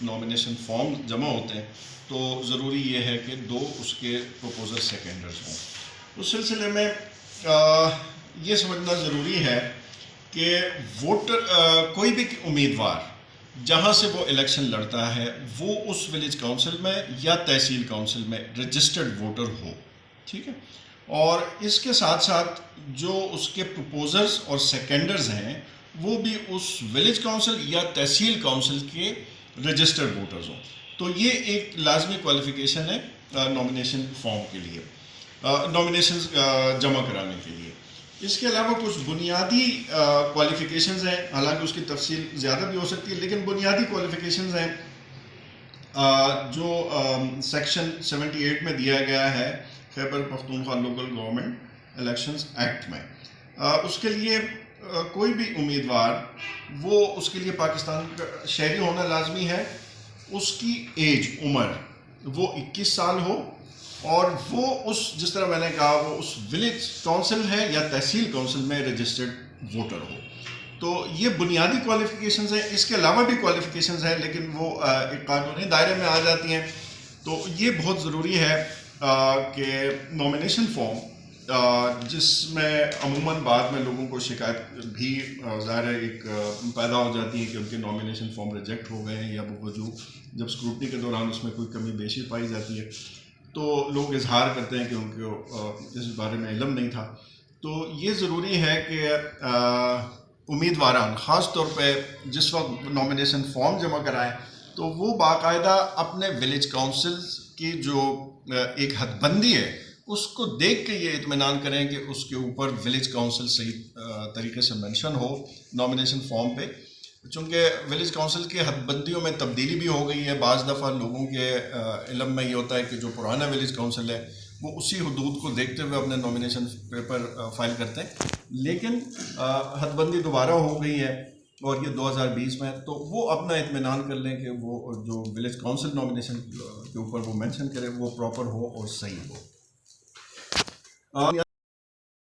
Nomination form جمع ہوتے ہیں تو ضروری یہ ہے کہ 2 اس کے پروپوزر سیکنڈرز ہوں. اس سلسلے میں یہ سمجھنا ضروری ہے کہ ووٹر کوئی بھی امیدوار جہاں سے وہ الیکشن لڑتا ہے وہ اس ولیج کونسل میں یا تحصیل کونسل میں رجسٹرڈ ووٹر ہو. ٹھیک ہے. اور اس کے ساتھ ساتھ جو اس کے پروپوزرز اور سیکنڈرز ہیں وہ بھی اس ولیج کونسل یا تحصیل کونسل کے رجسٹرڈ ووٹرز ہوں. تو یہ ایک لازمی کوالیفیکیشن ہے نامینیشن فارم کے لیے، نامینیشنز جمع کرانے کے لیے. اس کے علاوہ کچھ بنیادی کوالیفیکیشنز ہیں، حالانکہ اس کی تفصیل زیادہ بھی ہو سکتی ہے، لیکن بنیادی کوالیفیکیشنز ہیں جو سیکشن 78 میں دیا گیا ہے Khyber Pakhtunkhwa local government elections act میں. اس کے لیے کوئی بھی امیدوار وہ اس کے لیے پاکستان کا شہری ہونا لازمی ہے، اس کی ایج عمر وہ 21 سال ہو، اور وہ جس طرح میں نے کہا وہ اس ولیج کونسل ہے یا تحصیل کونسل میں رجسٹرڈ ووٹر ہو. تو یہ بنیادی کوالیفیکیشنز ہیں. اس کے علاوہ بھی کوالیفیکیشنز ہیں لیکن وہ ایک قانونی دائرے میں آ جاتی ہیں. تو یہ بہت ضروری ہے کہ نامینیشن فارم جس میں عموماً بعد میں لوگوں کو شکایت بھی ظاہر ہے ایک پیدا ہو جاتی ہے کہ ان کے نامینیشن فارم ریجیکٹ ہو گئے ہیں یا بوجود جب اسکروٹنی کے دوران اس میں کوئی کمی بیشی پائی جاتی ہے تو لوگ اظہار کرتے ہیں کہ ان کو اس بارے میں علم نہیں تھا. تو یہ ضروری ہے کہ امیدواران خاص طور پہ جس وقت نامینیشن فارم جمع کرائیں تو وہ باقاعدہ اپنے ولیج کونسلز کی جو ایک حد بندی ہے اس کو دیکھ کے یہ اطمینان کریں کہ اس کے اوپر ولیج کونسل صحیح طریقے سے مینشن ہو نامینیشن فارم پہ. چونکہ ولیج کونسل کی حد بندیوں میں تبدیلی بھی ہو گئی ہے. بعض دفعہ لوگوں کے علم میں یہ ہوتا ہے کہ جو پرانا ولیج کونسل ہے وہ اسی حدود کو دیکھتے ہوئے اپنے نامینیشن پیپر فائل کرتے ہیں، لیکن حد بندی دوبارہ ہو گئی ہے اور یہ 2020 میں. تو وہ اپنا اطمینان کر لیں کہ وہ جو ولیج کونسل نامینیشن کے اوپر وہ مینشن کرے وہ پراپر ہو اور صحیح ہو.